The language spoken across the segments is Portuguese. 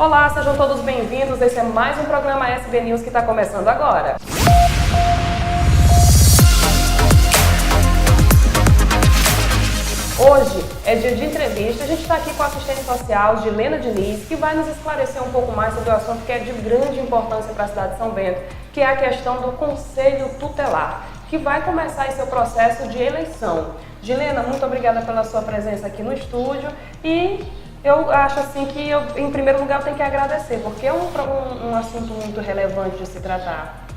Olá, sejam todos bem-vindos. Esse é mais um programa SB News que está começando agora. Hoje é dia de entrevista. A gente está aqui com a assistente social Gilena Diniz, que vai nos esclarecer um pouco mais sobre o assunto que é de grande importância para a cidade de São Bento, que é a questão do Conselho Tutelar, que vai começar esse seu processo de eleição. Gilena, muito obrigada pela sua presença aqui no estúdio e eu acho assim que em primeiro lugar eu tenho que agradecer, porque é um assunto muito relevante de se tratar.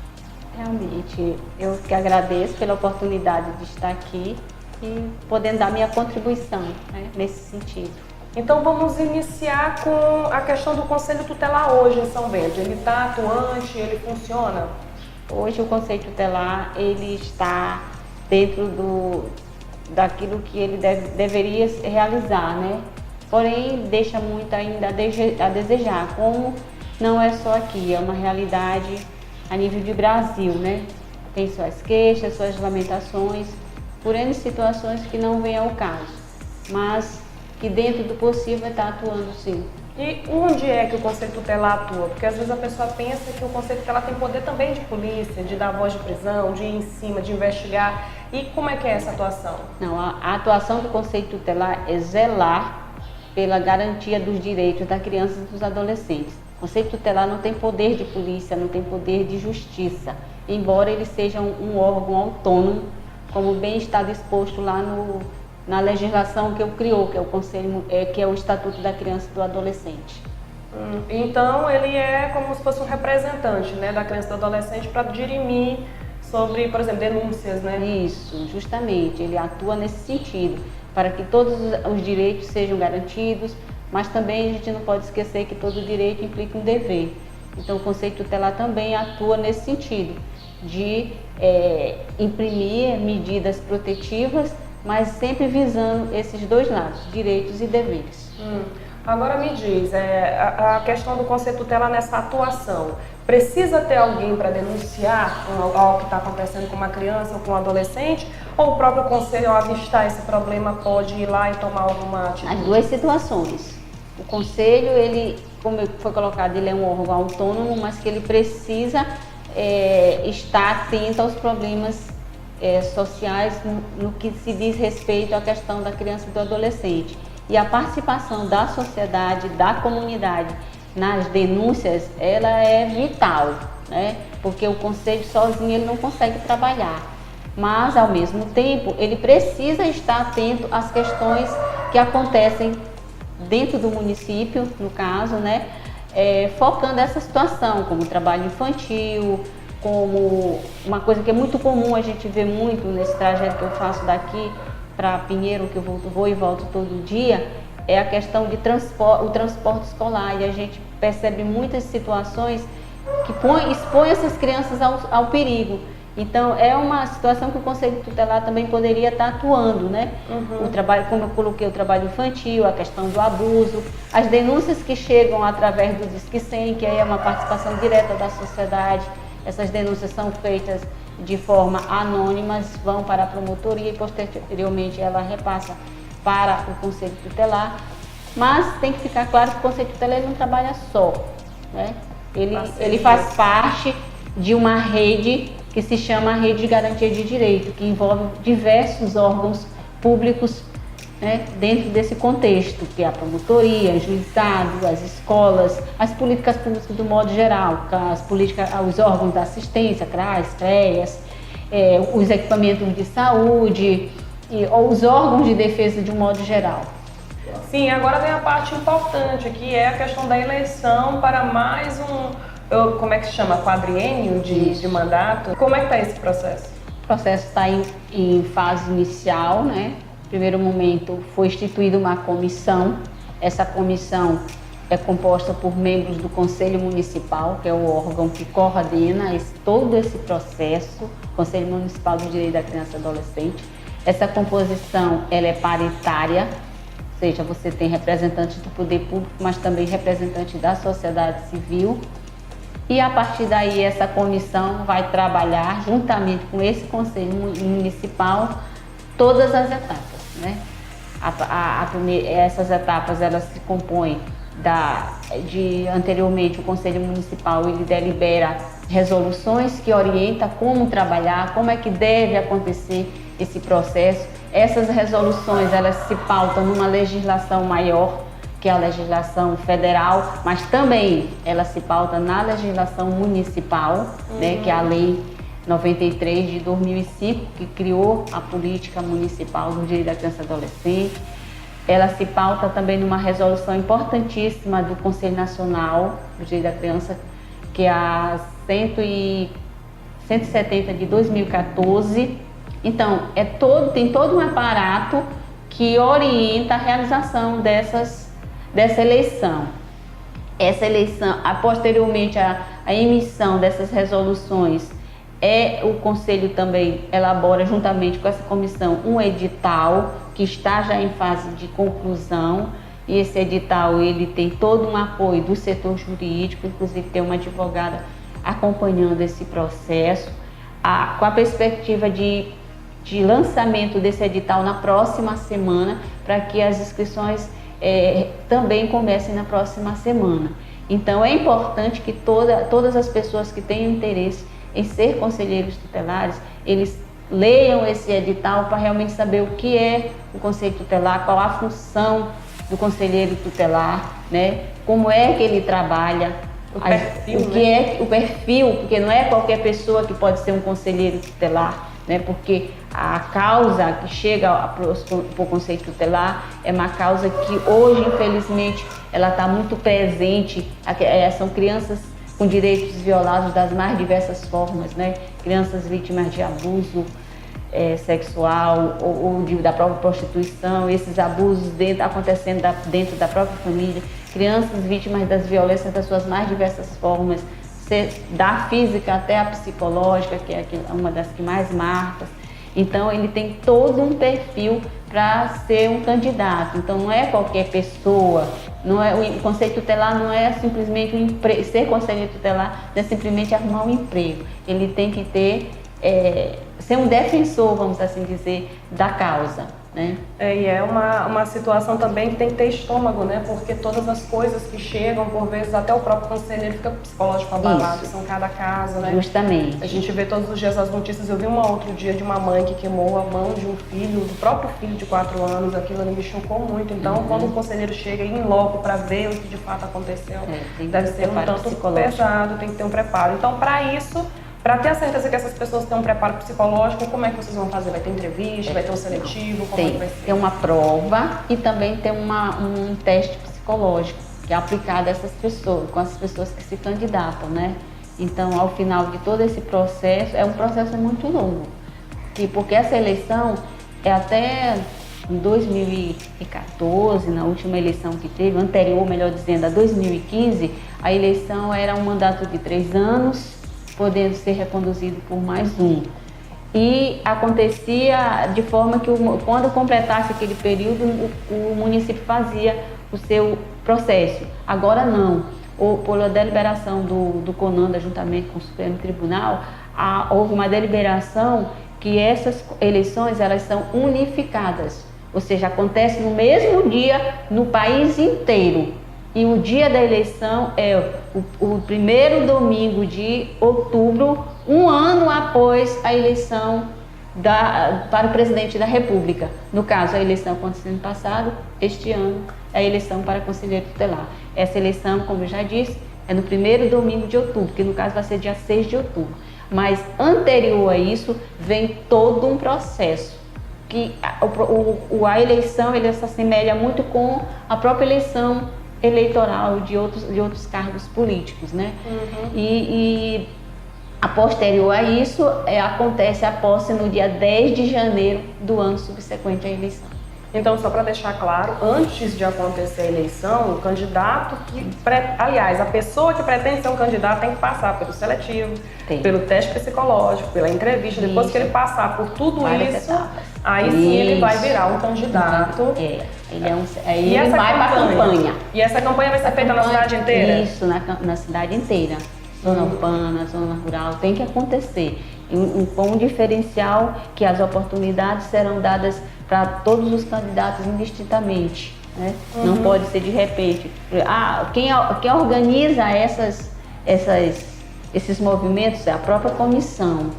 Realmente, eu que agradeço pela oportunidade de estar aqui e podendo dar minha contribuição, né, nesse sentido. Então vamos iniciar com a questão do Conselho Tutelar hoje em São Bento. Ele está atuante, ele funciona? Hoje o Conselho Tutelar ele está dentro daquilo que ele deveria realizar, né? Porém, deixa muito ainda a desejar, como não é só aqui, é uma realidade a nível de Brasil, né? Tem suas queixas, suas lamentações, por N situações que não vêm ao caso, mas que dentro do possível está atuando sim. E onde é que o Conselho Tutelar atua? Porque às vezes a pessoa pensa que o Conselho Tutelar tem poder também de polícia, de dar voz de prisão, de ir em cima, de investigar. E como é que é essa atuação? Não, a atuação do Conselho Tutelar é zelar pela garantia dos direitos da criança e dos adolescentes. O Conselho Tutelar não tem poder de polícia, não tem poder de justiça, embora ele seja um órgão autônomo, como bem está disposto lá na legislação que criou, que é o Conselho, que é o Estatuto da Criança e do Adolescente. Então ele é como se fosse um representante, né, da criança e do adolescente para dirimir sobre, por exemplo, denúncias, né? Isso, justamente, ele atua nesse sentido, para que todos os direitos sejam garantidos, mas também a gente não pode esquecer que todo direito implica um dever. Então o Conselho Tutelar também atua nesse sentido, de imprimir medidas protetivas, mas sempre visando esses dois lados, direitos e deveres. Agora me diz, a questão do Conselho Tutelar nessa atuação, precisa ter alguém para denunciar algo que está acontecendo com uma criança ou com um adolescente, ou o próprio Conselho, ao avistar esse problema, pode ir lá e tomar alguma atitude? As duas situações. O Conselho, ele, como foi colocado, ele é um órgão autônomo, mas que ele precisa estar atento aos problemas sociais no que se diz respeito à questão da criança e do adolescente. E a participação da sociedade, da comunidade nas denúncias, ela é vital, né? Porque o Conselho sozinho ele não consegue trabalhar. Mas, ao mesmo tempo, ele precisa estar atento às questões que acontecem dentro do município, no caso, né? Focando essa situação, como trabalho infantil, como uma coisa que é muito comum, a gente vê muito nesse trajeto que eu faço daqui para Pinheiro, que eu vou e volto todo dia, é a questão de o transporte escolar. E a gente percebe muitas situações que expõem essas crianças ao perigo. Então, é uma situação que o Conselho Tutelar também poderia estar atuando, né? O trabalho, como eu coloquei, o trabalho infantil, a questão do abuso, as denúncias que chegam através do Disque 100, que aí é uma participação direta da sociedade. Essas denúncias são feitas de forma anônima, vão para a promotoria e posteriormente ela repassa para o Conselho Tutelar. Mas tem que ficar claro que o Conselho Tutelar ele não trabalha só, né? Ele faz parte de uma rede que se chama a Rede de Garantia de Direito, que envolve diversos órgãos públicos, né, dentro desse contexto, que é a promotoria, o juizado, as escolas, as políticas públicas do modo geral, os órgãos da assistência, CRAS, CREAS, os equipamentos de saúde, os órgãos de defesa de um modo geral. Sim, agora vem a parte importante, que é a questão da eleição para mais como é que se chama? Quadriênio de mandato. Como é que está esse processo? O processo está em fase inicial, né? No primeiro momento foi instituída uma comissão. Essa comissão é composta por membros do Conselho Municipal, que é o órgão que coordena todo esse processo, Conselho Municipal do Direito da Criança e Adolescente. Essa composição ela é paritária, ou seja, você tem representantes do poder público, mas também representantes da sociedade civil. E a partir daí essa comissão vai trabalhar juntamente com esse Conselho Municipal todas as etapas, né? Essas etapas elas se compõem anteriormente o Conselho Municipal ele delibera resoluções que orientam como trabalhar, como é que deve acontecer esse processo. Essas resoluções elas se pautam numa legislação maior, que é a legislação federal, mas também ela se pauta na legislação municipal, né, que é a Lei 93 de 2005, que criou a política municipal do direito da criança e adolescente. Ela se pauta também numa resolução importantíssima do Conselho Nacional do Direito da Criança, que é a 170 de 2014. Então, tem todo um aparato que orienta a realização dessa eleição. Essa eleição, posteriormente a emissão dessas resoluções, o Conselho também elabora, juntamente com essa comissão, um edital que está já em fase de conclusão, e esse edital ele tem todo um apoio do setor jurídico, inclusive tem uma advogada acompanhando esse processo, com a perspectiva de lançamento desse edital na próxima semana, para que as inscrições também comecem na próxima semana. Então é importante que todas as pessoas que tenham interesse em ser conselheiros tutelares, eles leiam esse edital para realmente saber o que é o conselho tutelar, qual a função do conselheiro tutelar, né? Como é que ele trabalha, o que é o perfil, porque não é qualquer pessoa que pode ser um conselheiro tutelar, né? Porque a causa que chega para o conselho tutelar é uma causa que hoje, infelizmente, ela está muito presente. São crianças com direitos violados das mais diversas formas, né? Crianças vítimas de abuso sexual ou da própria prostituição, esses abusos acontecendo dentro da própria família, crianças vítimas das violências das suas mais diversas formas, da física até a psicológica, que é uma das que mais marca. Então, ele tem todo um perfil para ser um candidato. Então, não é qualquer pessoa. O conselho tutelar não é simplesmente ser conselheiro tutelar, não é simplesmente arrumar um emprego. Ele tem que ser um defensor, vamos assim dizer, da causa, né? E é uma situação também que tem que ter estômago, né? Porque todas as coisas que chegam, por vezes até o próprio conselheiro fica psicológico abalado, são cada caso, né? Justamente. A gente vê todos os dias as notícias. Eu vi outro dia de uma mãe que queimou a mão de um filho, do próprio filho de 4 anos, aquilo ali me chocou muito. Então, quando o conselheiro chega em loco para ver o que de fato aconteceu, deve ser um tanto pesado, tem que ter um preparo. Então, para isso, para ter a certeza que essas pessoas têm um preparo psicológico, como é que vocês vão fazer? Vai ter entrevista, vai ter um seletivo? Como é que vai ser? Tem uma prova e também tem um teste psicológico que é aplicado a essas pessoas, com as pessoas que se candidatam, né? Então, ao final de todo esse processo, é um processo muito longo, porque essa eleição é até em 2014, na última eleição que teve, anterior, melhor dizendo, a 2015, a eleição era um mandato de 3 anos, podendo ser reconduzido por mais um. E acontecia de forma que, quando completasse aquele período, o município fazia o seu processo. Agora não. Pela deliberação do CONANDA, juntamente com o Supremo Tribunal, houve uma deliberação que essas eleições elas são unificadas. Ou seja, acontece no mesmo dia no país inteiro. E o dia da eleição é o primeiro domingo de outubro, um ano após a eleição para o presidente da República. No caso, a eleição aconteceu no passado, este ano é a eleição para conselheiro tutelar. Essa eleição, como eu já disse, é no primeiro domingo de outubro, que no caso vai ser dia 6 de outubro. Mas anterior a isso, vem todo um processo. Que a eleição ele se assemelha muito com a própria eleição eleitoral de outros cargos políticos, né? E a posterior a isso, acontece a posse no dia 10 de janeiro do ano subsequente à eleição. Então, só para deixar claro, antes de acontecer a eleição, o candidato aliás, a pessoa que pretende ser um candidato tem que passar pelo seletivo, pelo teste psicológico, pela entrevista. Isso. Depois que ele passar por tudo isso, aí sim ele vai virar um candidato. Ele vai para a campanha. E essa campanha vai ser feita na cidade inteira? Isso, na cidade inteira. Zona urbana, zona rural, tem que acontecer. Com um diferencial que as oportunidades serão dadas para todos os candidatos indistintamente. né? Não pode ser de repente. Quem organiza esses movimentos é a própria comissão.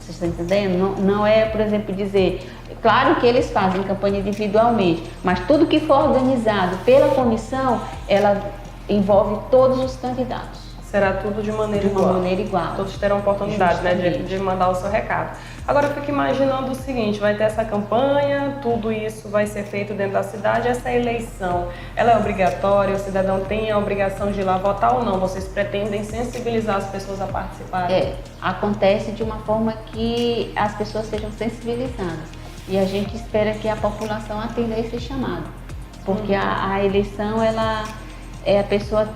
Você está entendendo? Não é, por exemplo, dizer... Claro que eles fazem campanha individualmente, mas tudo que for organizado pela comissão, ela envolve todos os candidatos. Será tudo de maneira igual. De uma maneira igual. Todos terão oportunidade, né, de mandar o seu recado. Agora eu fico imaginando o seguinte, vai ter essa campanha, tudo isso vai ser feito dentro da cidade, essa eleição, ela é obrigatória, o cidadão tem a obrigação de ir lá votar ou não? Vocês pretendem sensibilizar as pessoas a participarem? Acontece de uma forma que as pessoas sejam sensibilizadas e a gente espera que a população atenda esse chamado, porque a eleição, a pessoa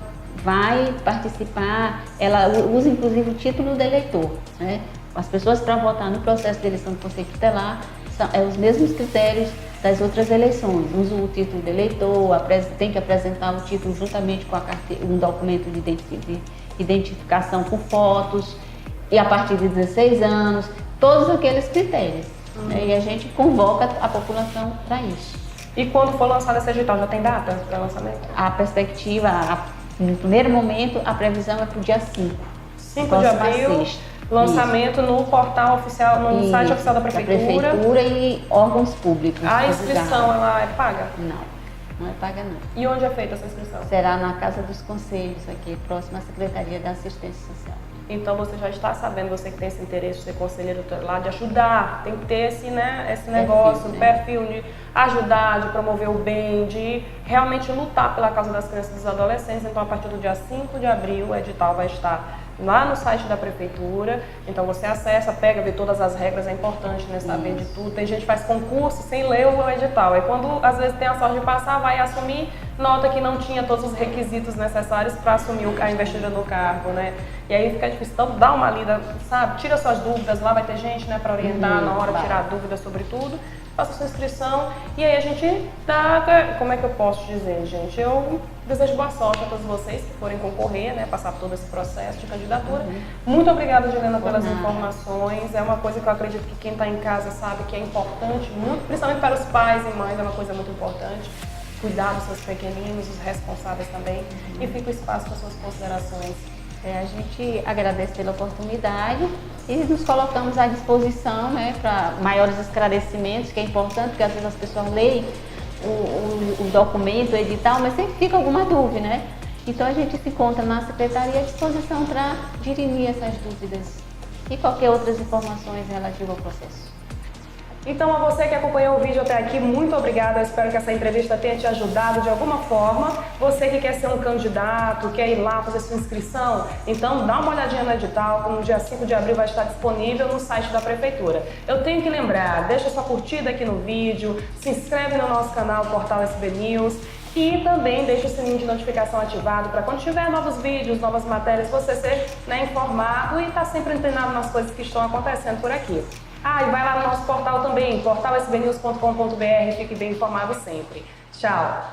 vai participar, ela usa inclusive o título do eleitor, né? As pessoas para votar no processo de eleição do Conselho Tutelar são os mesmos critérios das outras eleições. Usa o título de eleitor, tem que apresentar o título juntamente com um documento de identificação com fotos e a partir de 16 anos, todos aqueles critérios. Né? E a gente convoca a população para isso. E quando for lançado esse edital, já tem data para lançamento? A perspectiva, no primeiro momento, a previsão é para o dia 5. 5 de abril. Lançamento no portal oficial, no site oficial da Prefeitura. Da Prefeitura e órgãos públicos. A inscrição, ela é paga? Não é paga não. E onde é feita essa inscrição? Será na Casa dos Conselhos, aqui, próximo à Secretaria da Assistência Social. Então você já está sabendo, você que tem esse interesse de ser conselheiro tutelar, de ajudar, tem que ter esse negócio, perfil de ajudar, de promover o bem, de realmente lutar pela causa das crianças e dos adolescentes. Então a partir do dia 5 de abril o edital vai estar lá no site da Prefeitura, então você acessa, pega, vê todas as regras, é importante, né, saber de tudo. Tem gente que faz concurso sem ler o edital, aí quando às vezes tem a sorte de passar, vai assumir, nota que não tinha todos os requisitos necessários para assumir a investidura no cargo, né, e aí fica difícil. Então dá uma lida, sabe, tira suas dúvidas, lá vai ter gente, né, para orientar na hora, tirar dúvidas sobre tudo. Faça sua inscrição e aí a gente dá, como é que eu posso dizer, gente? Eu desejo boa sorte a todos vocês que forem concorrer, né, passar por todo esse processo de candidatura. Muito obrigada, Juliana, pelas informações. É uma coisa que eu acredito que quem está em casa sabe que é importante, muito, principalmente para os pais e mães, é uma coisa muito importante. Cuidar dos seus pequeninos, os responsáveis também. E fica o espaço para suas considerações. A gente agradece pela oportunidade e nos colocamos à disposição, né, para maiores esclarecimentos, que é importante, porque às vezes as pessoas leem o documento, o edital, mas sempre fica alguma dúvida, né? Então a gente se encontra na secretaria à disposição para dirimir essas dúvidas e qualquer outras informações relativas ao processo. Então, a você que acompanhou o vídeo até aqui, muito obrigada. Eu espero que essa entrevista tenha te ajudado de alguma forma. Você que quer ser um candidato, quer ir lá fazer sua inscrição, então dá uma olhadinha no edital, que no dia 5 de abril vai estar disponível no site da Prefeitura. Eu tenho que lembrar, deixa sua curtida aqui no vídeo, se inscreve no nosso canal Portal SB News e também deixa o sininho de notificação ativado para quando tiver novos vídeos, novas matérias, você ser, né, informado e estar sempre antenado nas coisas que estão acontecendo por aqui. E vai lá no nosso portal também, portalsbnews.com.br, fique bem informado sempre. Tchau!